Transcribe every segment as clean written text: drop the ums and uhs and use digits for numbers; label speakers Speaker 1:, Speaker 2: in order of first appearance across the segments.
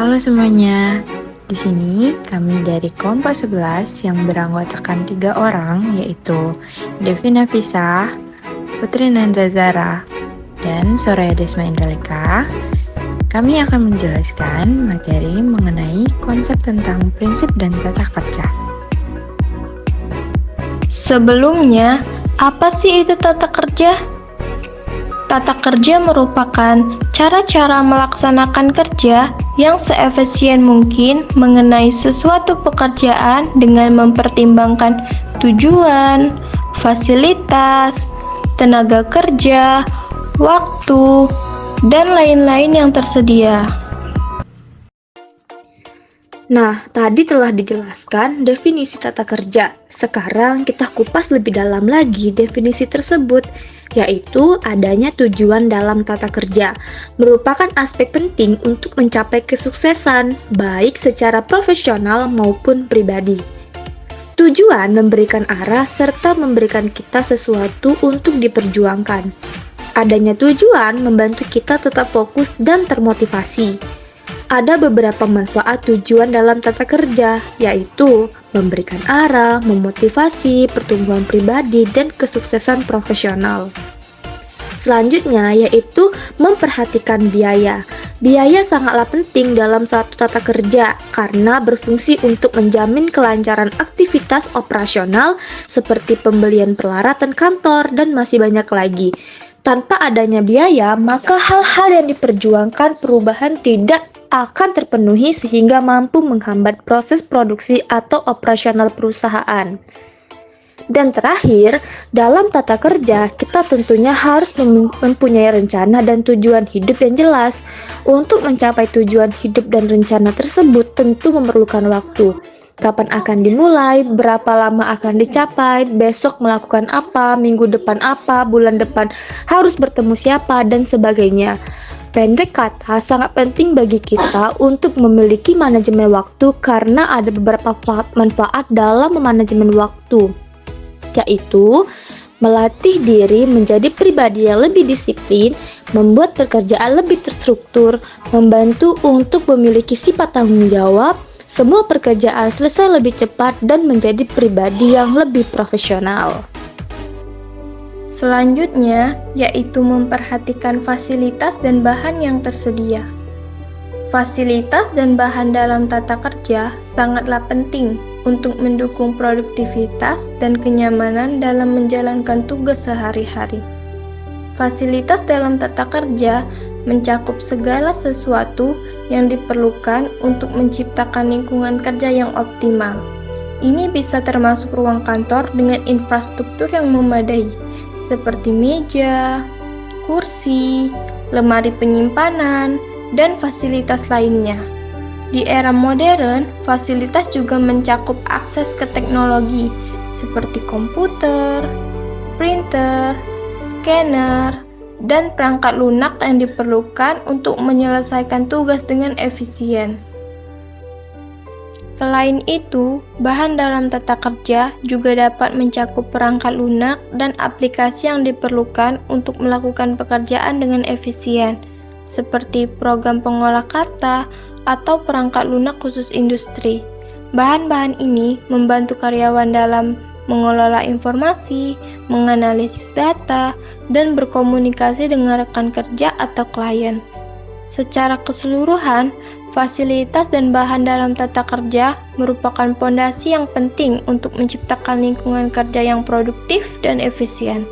Speaker 1: Halo semuanya, di sini kami dari kelompok 11 yang beranggotakan 3 orang, yaitu Devi Nafisa, Putri Nanda Zara, dan Soraya Desma Indralika. Kami akan menjelaskan materi mengenai konsep tentang prinsip dan tata kerja.
Speaker 2: Sebelumnya, apa sih itu tata kerja? Tata kerja merupakan cara-cara melaksanakan kerja yang seefisien mungkin mengenai suatu pekerjaan dengan mempertimbangkan tujuan, fasilitas, tenaga kerja, waktu, dan lain-lain yang tersedia.
Speaker 3: Nah, tadi telah dijelaskan definisi tata kerja. Sekarang kita kupas lebih dalam lagi definisi tersebut, yaitu adanya tujuan dalam tata kerja. Merupakan aspek penting untuk mencapai kesuksesan, baik secara profesional maupun pribadi. Tujuan memberikan arah serta memberikan kita sesuatu untuk diperjuangkan. Adanya tujuan membantu kita tetap fokus dan termotivasi. Ada beberapa manfaat tujuan dalam tata kerja, yaitu memberikan arah, memotivasi, pertumbuhan pribadi, dan kesuksesan profesional. Selanjutnya yaitu memperhatikan biaya. Biaya sangatlah penting dalam satu tata kerja karena berfungsi untuk menjamin kelancaran aktivitas operasional seperti pembelian peralatan kantor dan masih banyak lagi. Tanpa adanya biaya, maka hal-hal yang diperjuangkan perubahan tidak akan terpenuhi sehingga mampu menghambat proses produksi atau operasional perusahaan. Dan terakhir, dalam tata kerja, kita tentunya harus mempunyai rencana dan tujuan hidup yang jelas. Untuk mencapai tujuan hidup dan rencana tersebut tentu memerlukan waktu. Kapan akan dimulai, berapa lama akan dicapai, besok melakukan apa, minggu depan apa, bulan depan harus bertemu siapa, dan sebagainya. Pendek kata, sangat penting bagi kita untuk memiliki manajemen waktu karena ada beberapa manfaat dalam memanajemen waktu, yaitu melatih diri menjadi pribadi yang lebih disiplin, membuat pekerjaan lebih terstruktur, membantu untuk memiliki sifat tanggung jawab, semua pekerjaan selesai lebih cepat, dan menjadi pribadi yang lebih profesional.
Speaker 2: Selanjutnya, yaitu memperhatikan fasilitas dan bahan yang tersedia. Fasilitas dan bahan dalam tata kerja sangatlah penting untuk mendukung produktivitas dan kenyamanan dalam menjalankan tugas sehari-hari. Fasilitas dalam tata kerja mencakup segala sesuatu yang diperlukan untuk menciptakan lingkungan kerja yang optimal. Ini bisa termasuk ruang kantor dengan infrastruktur yang memadai, seperti meja, kursi, lemari penyimpanan, dan fasilitas lainnya. Di era modern, fasilitas juga mencakup akses ke teknologi seperti komputer, printer, scanner, dan perangkat lunak yang diperlukan untuk menyelesaikan tugas dengan efisien. Selain itu, bahan dalam tata kerja juga dapat mencakup perangkat lunak dan aplikasi yang diperlukan untuk melakukan pekerjaan dengan efisien, seperti program pengolah kata atau perangkat lunak khusus industri. Bahan-bahan ini membantu karyawan dalam mengelola informasi, menganalisis data, dan berkomunikasi dengan rekan kerja atau klien. Secara keseluruhan, fasilitas dan bahan dalam tata kerja merupakan pondasi yang penting untuk menciptakan lingkungan kerja yang produktif dan efisien.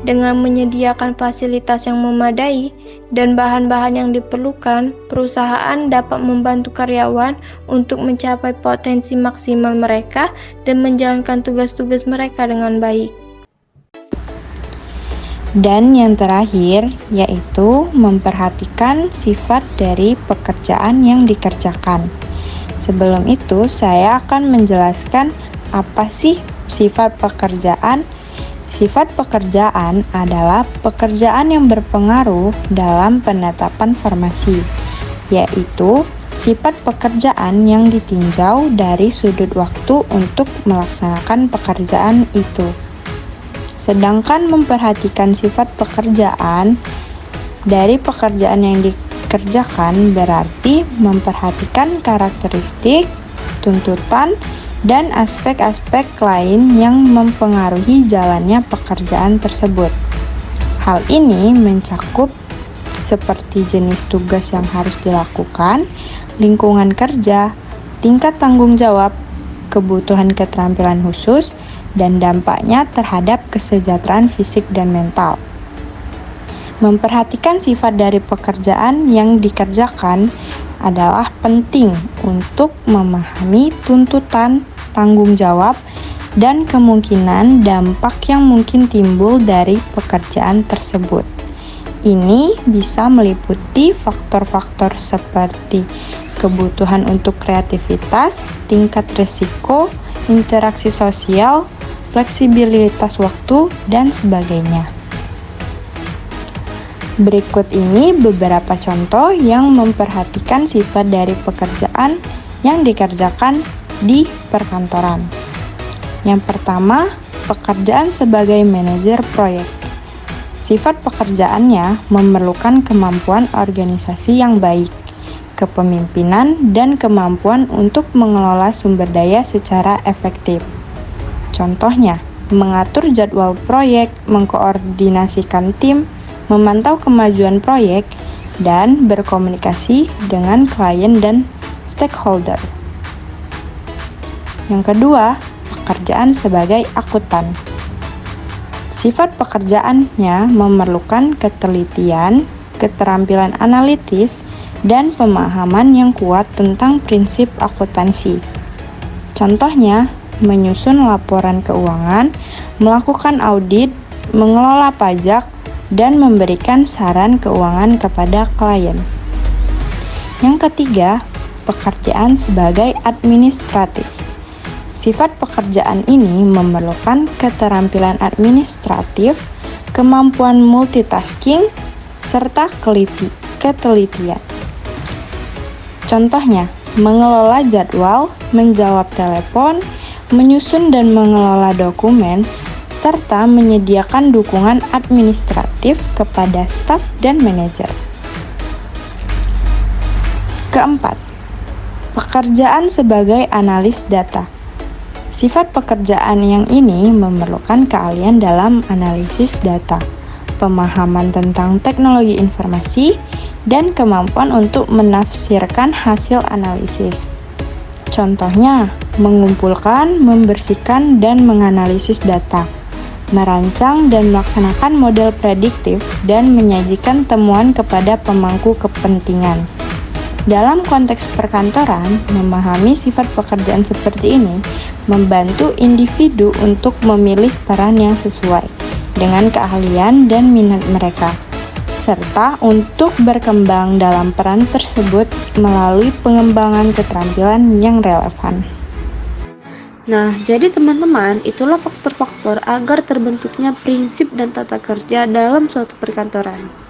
Speaker 2: Dengan menyediakan fasilitas yang memadai dan bahan-bahan yang diperlukan, perusahaan dapat membantu karyawan untuk mencapai potensi maksimal mereka dan menjalankan tugas-tugas mereka dengan baik.
Speaker 1: Dan yang terakhir, yaitu memperhatikan sifat dari pekerjaan yang dikerjakan. Sebelum itu, saya akan menjelaskan apa sih sifat pekerjaan. Sifat pekerjaan adalah pekerjaan yang berpengaruh dalam penetapan formasi, yaitu sifat pekerjaan yang ditinjau dari sudut waktu untuk melaksanakan pekerjaan itu. Sedangkan memperhatikan sifat pekerjaan dari pekerjaan yang dikerjakan berarti memperhatikan karakteristik, tuntutan, dan aspek-aspek lain yang mempengaruhi jalannya pekerjaan tersebut. Hal ini mencakup seperti jenis tugas yang harus dilakukan, lingkungan kerja, tingkat tanggung jawab, kebutuhan keterampilan khusus, dan dampaknya terhadap kesejahteraan fisik dan mental. Memperhatikan sifat dari pekerjaan yang dikerjakan adalah penting untuk memahami tuntutan, tanggung jawab, dan kemungkinan dampak yang mungkin timbul dari pekerjaan tersebut. Ini bisa meliputi faktor-faktor seperti kebutuhan untuk kreativitas, tingkat risiko, interaksi sosial, fleksibilitas waktu, dan sebagainya. Berikut ini beberapa contoh yang memperhatikan sifat dari pekerjaan yang dikerjakan di perkantoran. Yang pertama, pekerjaan sebagai manajer proyek. Sifat pekerjaannya memerlukan kemampuan organisasi yang baik, kepemimpinan, dan kemampuan untuk mengelola sumber daya secara efektif. Contohnya, mengatur jadwal proyek, mengkoordinasikan tim, memantau kemajuan proyek, dan berkomunikasi dengan klien dan stakeholder. Yang kedua, pekerjaan sebagai akuntan. Sifat pekerjaannya memerlukan ketelitian, keterampilan analitis, dan pemahaman yang kuat tentang prinsip akuntansi. Contohnya, menyusun laporan keuangan, melakukan audit, mengelola pajak, dan memberikan saran keuangan kepada klien. Yang ketiga, pekerjaan sebagai administratif. Sifat pekerjaan ini memerlukan keterampilan administratif, kemampuan multitasking, serta ketelitian. Contohnya, mengelola jadwal, menjawab telepon, menyusun dan mengelola dokumen, serta menyediakan dukungan administratif kepada staf dan manajer. Keempat, pekerjaan sebagai analis data. Sifat pekerjaan yang ini memerlukan keahlian dalam analisis data, pemahaman tentang teknologi informasi, dan kemampuan untuk menafsirkan hasil analisis. Contohnya, mengumpulkan, membersihkan, dan menganalisis data, merancang dan melaksanakan model prediktif, dan menyajikan temuan kepada pemangku kepentingan. Dalam konteks perkantoran, memahami sifat pekerjaan seperti ini membantu individu untuk memilih peran yang sesuai dengan keahlian dan minat mereka, serta untuk berkembang dalam peran tersebut melalui pengembangan keterampilan yang relevan.
Speaker 3: Nah, jadi teman-teman, itulah faktor-faktor agar terbentuknya prinsip dan tata kerja dalam suatu perkantoran.